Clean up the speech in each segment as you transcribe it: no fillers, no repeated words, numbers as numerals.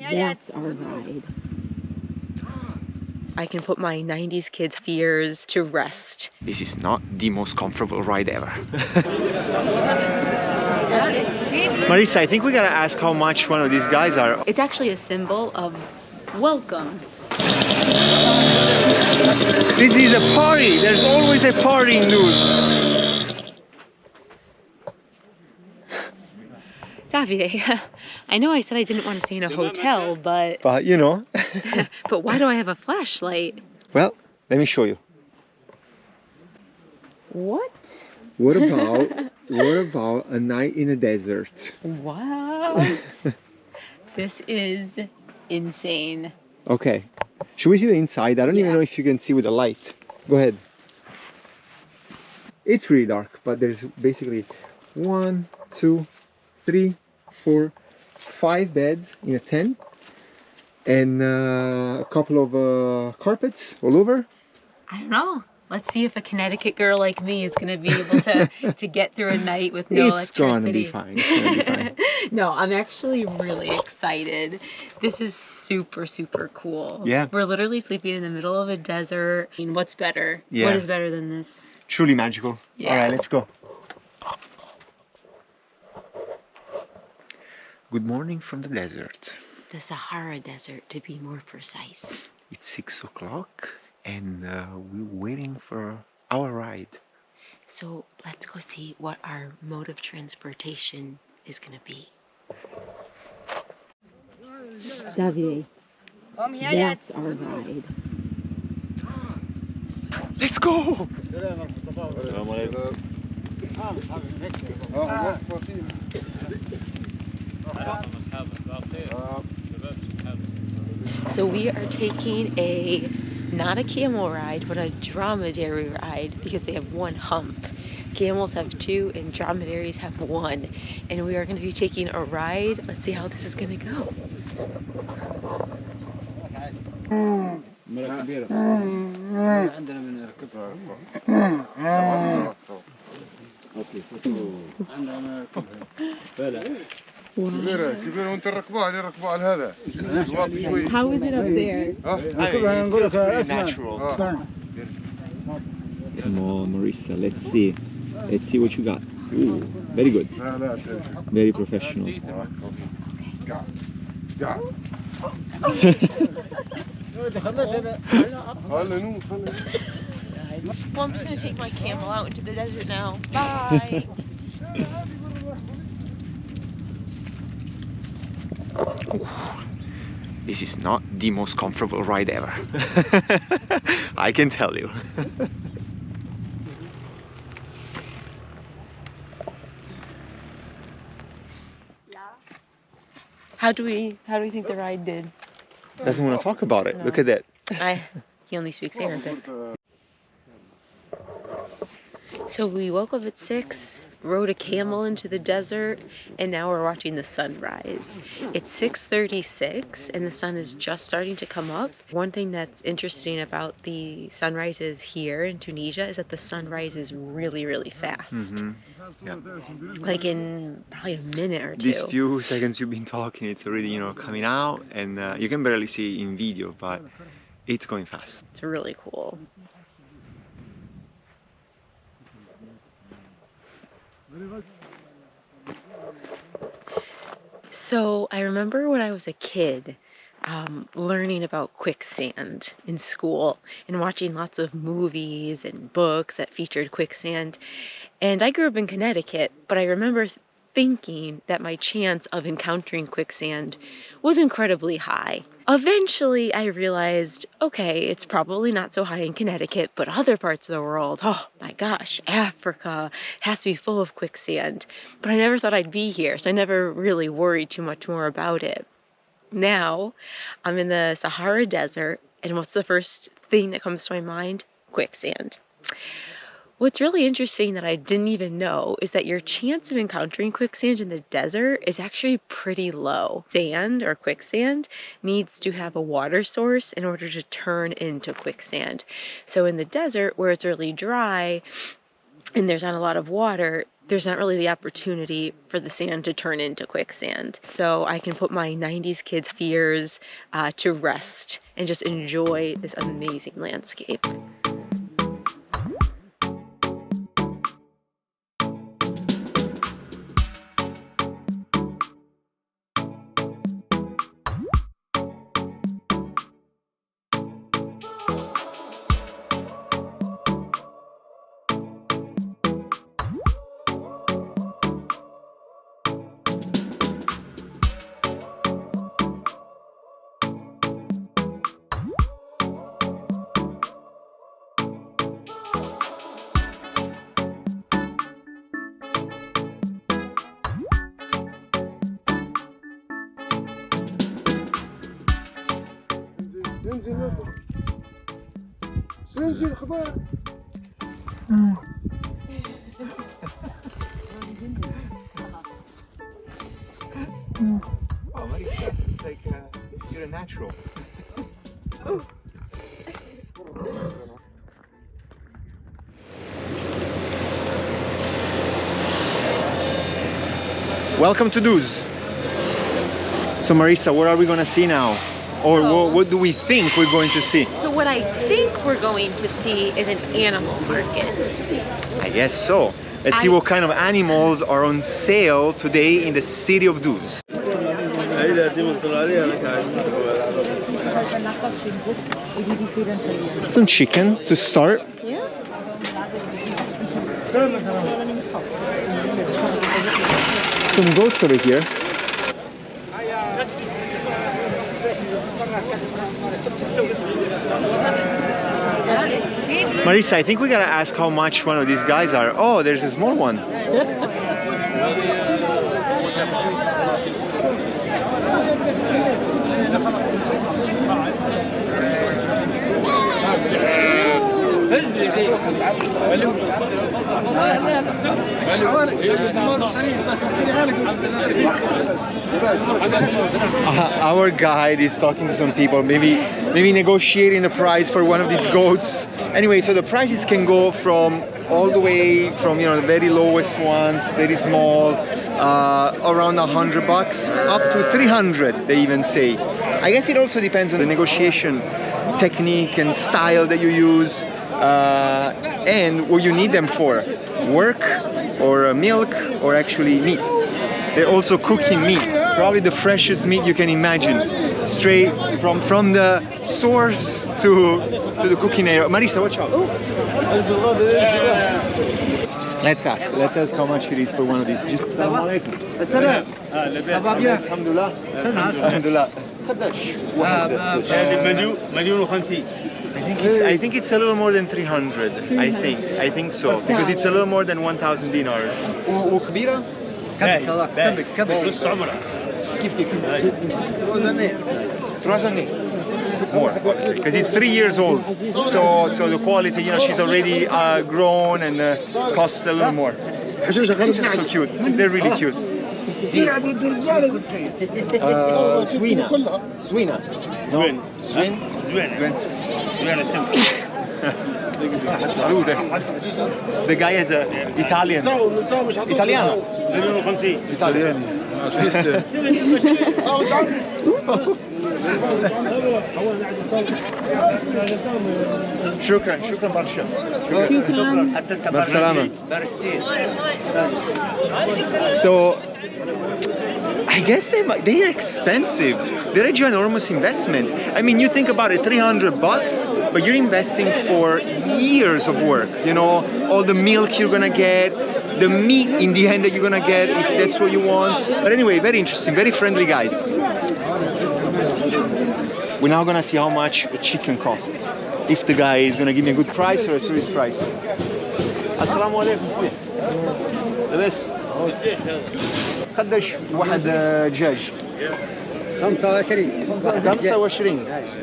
That's our ride. I can put my 90s kids' fears to rest. This is not the most comfortable ride ever. Marissa, I think we gotta ask how much one of these guys are. It's actually a symbol of welcome. This is a party! There's always a party in Luz. Davide, I know I said I didn't want to stay in a hotel, but you know. but why do I have a flashlight? Well, let me show you. What? What about a night in the desert? What? This is insane. Okay. Should we see the inside? I don't even know if you can see with the light. Go ahead. It's really dark, but there's basically 1, 2, 3, 4, 5 beds in a tent and a couple of carpets all over. I don't know. Let's see if a Connecticut girl like me is gonna be able to get through a night with no electricity. It's gonna be fine. It's gonna be fine. No, I'm actually really excited. This is super, super cool. Yeah. We're literally sleeping in the middle of a desert. I mean, what's better? Yeah. What is better than this? Truly magical. Yeah. All right, let's go. Good morning from the desert. The Sahara Desert, to be more precise. It's 6 o'clock and we're waiting for our ride. So let's go see what our mode of transportation is gonna be. Davide, that's our ride. Let's go! So we are taking not a camel ride, but a dromedary ride because they have one hump. Camels have 2 and dromedaries have 1. And we are going to be taking a ride. Let's see how this is going to go. How is it up there? Natural. Come on, Marissa, let's see. Let's see what you got. Ooh, very good. Very professional. Well, I'm just going to take my camel out into the desert now. Bye! This is not the most comfortable ride ever. I can tell you. How do we think the ride did? Doesn't want to talk about it. No. Look at that. He only speaks Arabic. So we woke up at 6, rode a camel into the desert, and now we're watching the sunrise. It's 6:36 and the sun is just starting to come up. One thing that's interesting about the sunrises here in Tunisia is that the sun rises really, really fast. Yeah. Like in probably a minute or 2. These few seconds you've been talking, it's already, you know, coming out, and you can barely see it in video, but it's going fast. It's really cool. So I remember when I was a kid, learning about quicksand in school and watching lots of movies and books that featured quicksand. And I grew up in Connecticut, but I remember thinking that my chance of encountering quicksand was incredibly high. Eventually, I realized, okay, it's probably not so high in Connecticut, but other parts of the world, oh my gosh, Africa has to be full of quicksand. But I never thought I'd be here, so I never really worried too much more about it. Now, I'm in the Sahara Desert, and what's the first thing that comes to my mind? Quicksand. What's really interesting that I didn't even know is that your chance of encountering quicksand in the desert is actually pretty low. Sand or quicksand needs to have a water source in order to turn into quicksand. So in the desert where it's really dry and there's not a lot of water, there's not really the opportunity for the sand to turn into quicksand. So I can put my 90s kids' fears to rest and just enjoy this amazing landscape. انزل خبر Oh, Marisa, it's like you're a natural. Welcome to Duz. So Marisa, what are we gonna see now? Or what do we think we're going to see? So what I think we're going to see is an animal market. I guess so. Let's see what kind of animals are on sale today in the city of Duz. Some chicken to start. Yeah. Some goats over here. Marisa, I think we gotta ask how much one of these guys are. Oh, there's a small one. Our guide is talking to some people, maybe negotiating the price for one of these goats. Anyway, so the prices can go from all the way from, you know, the very lowest ones, very small, around $100 up to 300, they even say. I guess it also depends on the negotiation technique and style that you use, and what you need them for, work or milk or actually meat. They're also cooking meat, probably the freshest meat you can imagine, straight from the source to the cooking area. Marisa, watch out. Let's ask how much it is for one of these. Just Alhamdulillah. Alhamdulillah. I think it's a little more than 300. I think so, because it's a little more than 1,000 dinars. وكبيرة؟ كيف 3 années. More, obviously, because it's 3 years old. So the quality, you know, she's already grown and costs a little more. These are so cute. They're really cute. Swina. Salute. The guy is Italian. Italiano. شكرا برشا. مع السلامة. So I guess they are expensive. They're a ginormous investment. I mean, you think about it, $300, but you're investing for years of work. You know, all the milk you're gonna get, the meat in the end that you're gonna get, if that's what you want. But anyway, very interesting, very friendly guys. We're now gonna see how much a chicken costs. If the guy is gonna give me a good price or a tourist price. Assalamu alaikum. لاباس. قداش واحد دجاج؟ 25.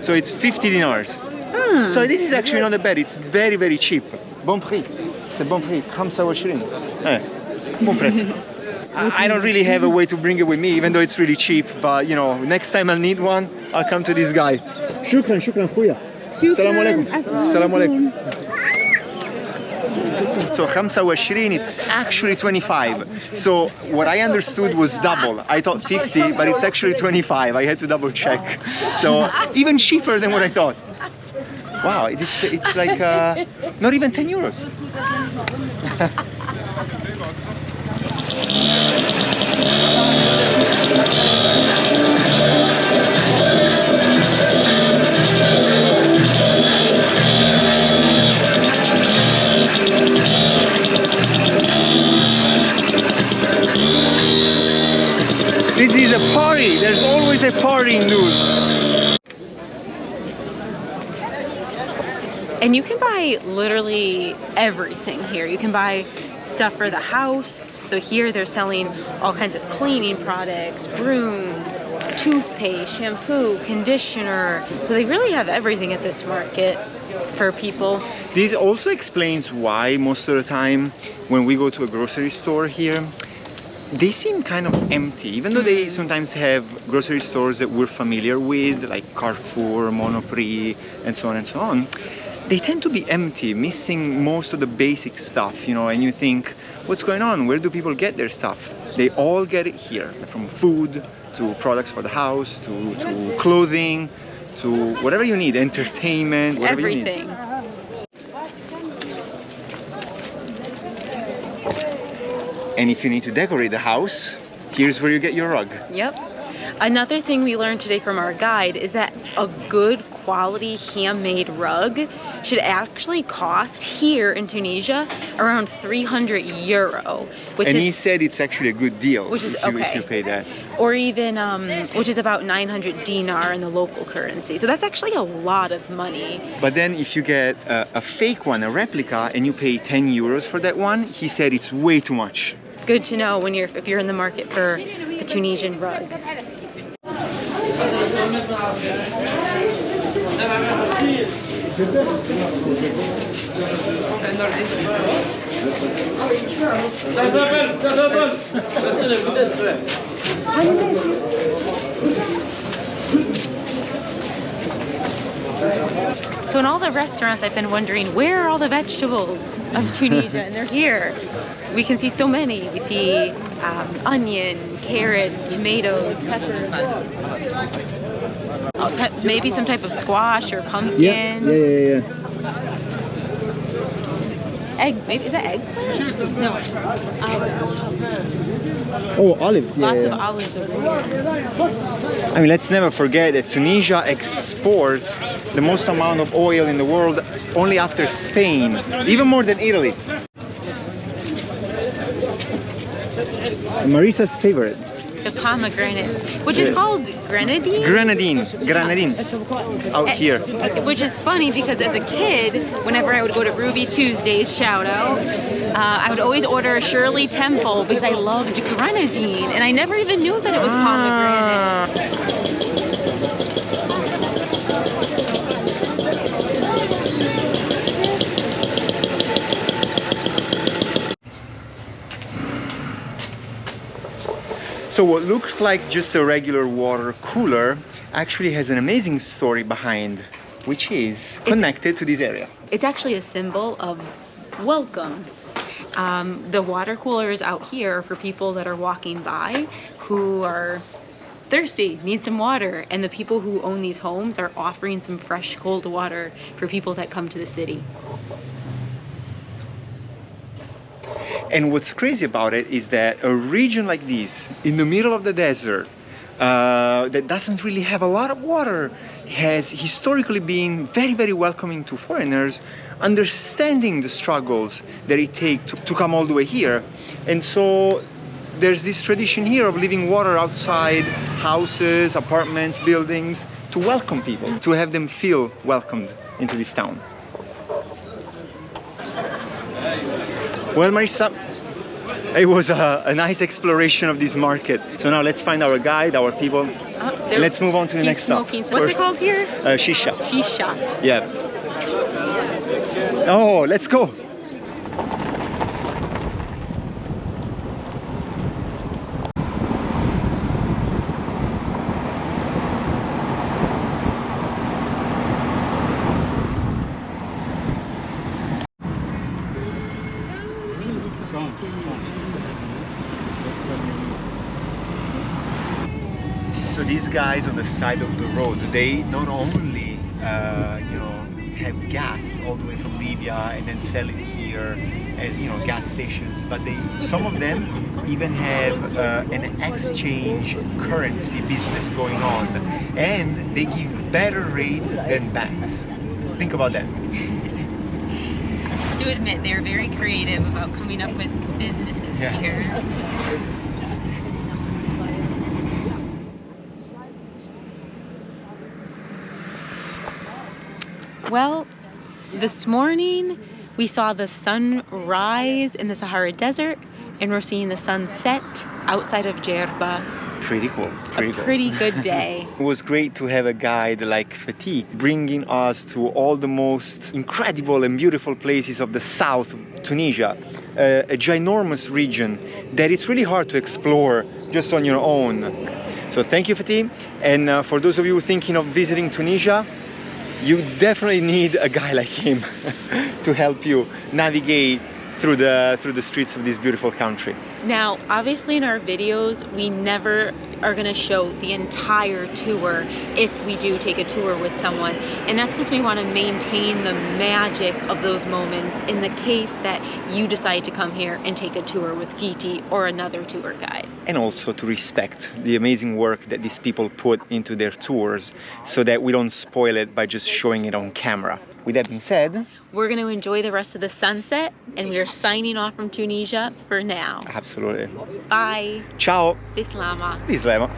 So it's 50 dinars. So this is actually not bad. It's very, very cheap. Bon prix. C'est bon prix. 25. Bon prezzo. I don't really have a way to bring it with me, even though it's really cheap. But you know, next time I'll need one, I'll come to this guy. شكرا خويا. السلام عليكم. السلام عليكم. So 25, it's actually 25. So what I understood was double. I thought 50, but it's actually 25. I had to double check. So even cheaper than what I thought. Wow, it's like not even 10 euros. This is a party. There's always a party in Luz. And you can buy literally everything here. You can buy stuff for the house. So here they're selling all kinds of cleaning products, brooms, toothpaste, shampoo, conditioner. So they really have everything at this market for people. This also explains why most of the time when we go to a grocery store here, they seem kind of empty, even though they sometimes have grocery stores that we're familiar with, like Carrefour, Monoprix, and so on and so on. They tend to be empty, missing most of the basic stuff, you know, and you think, what's going on? Where do people get their stuff? They all get it here, from food to products for the house, to clothing, to whatever you need, entertainment, whatever Everything. you need. And if you need to decorate the house, here's where you get your rug. Yep. Another thing we learned today from our guide is that a good quality handmade rug should actually cost here in Tunisia around 300 euro, which And is, he said it's actually a good deal which is if you pay that. or even which is about 900 dinar in the local currency. So that's actually a lot of money. But then if you get a fake one, a replica, and you pay 10 euros for that one, he said it's way too much. Good to know when if you're in the market for a Tunisian rug. So in all the restaurants, I've been wondering, where are all the vegetables of Tunisia? And they're here. We can see so many. We see onion, carrots, tomatoes, peppers. Maybe some type of squash or pumpkin. Yeah. Egg, maybe, is that eggplant? No. Oh, olives. Lots of olives over here. I mean, let's never forget that Tunisia exports the most amount of oil in the world only after Spain, even more than Italy. Marisa's favorite. The pomegranates, which is called grenadine? Grenadine, out here. Which is funny because as a kid, whenever I would go to Ruby Tuesdays, shout out, I would always order a Shirley Temple because I loved grenadine, and I never even knew that it was pomegranate. So what looks like just a regular water cooler actually has an amazing story behind, which is connected to this area. It's actually a symbol of welcome. The water cooler is out here for people that are walking by who are thirsty, need some water, and the people who own these homes are offering some fresh cold water for people that come to the city. And what's crazy about it is that a region like this, in the middle of the desert, that doesn't really have a lot of water, has historically been very, very welcoming to foreigners, understanding the struggles that it takes to come all the way here. And so there's this tradition here of leaving water outside houses, apartments, buildings, to welcome people, to have them feel welcomed into this town. Well, Marisa, it was a nice exploration of this market. So now let's find our guide, our people, and let's move on to the next stop. What's it called here? Shisha. Shisha. Yeah. Oh, let's go. guys on the side of the road, they not only have gas all the way from Libya and then sell it here as gas stations, but some of them even have an exchange currency business going on, and they give better rates than banks. Think about that. I have to admit, they're very creative about coming up with businesses here. Well, this morning we saw the sun rise in the Sahara Desert, and we're seeing the sun set outside of Djerba. Pretty cool. Pretty good day. It was great to have a guide like Fatih bringing us to all the most incredible and beautiful places of the south of Tunisia, a ginormous region that it's really hard to explore just on your own. So thank you, Fatih. And for those of you thinking of visiting Tunisia, you definitely need a guy like him to help you navigate through the streets of this beautiful country. Now, obviously in our videos, we never are going to show the entire tour if we do take a tour with someone. And that's because we want to maintain the magic of those moments in the case that you decide to come here and take a tour with Fiti or another tour guide. And also to respect the amazing work that these people put into their tours so that we don't spoil it by just showing it on camera. With that being said, we're going to enjoy the rest of the sunset, and we are signing off from Tunisia for now. Absolutely. Bye. Ciao. Bislama. Bislama.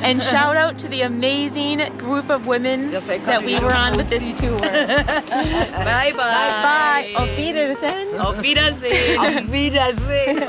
And shout out to the amazing group of women that we were on with this tour. Bye bye. Bye bye. Auf Wiedersehen. Auf Wiedersehen. Auf Wiedersehen.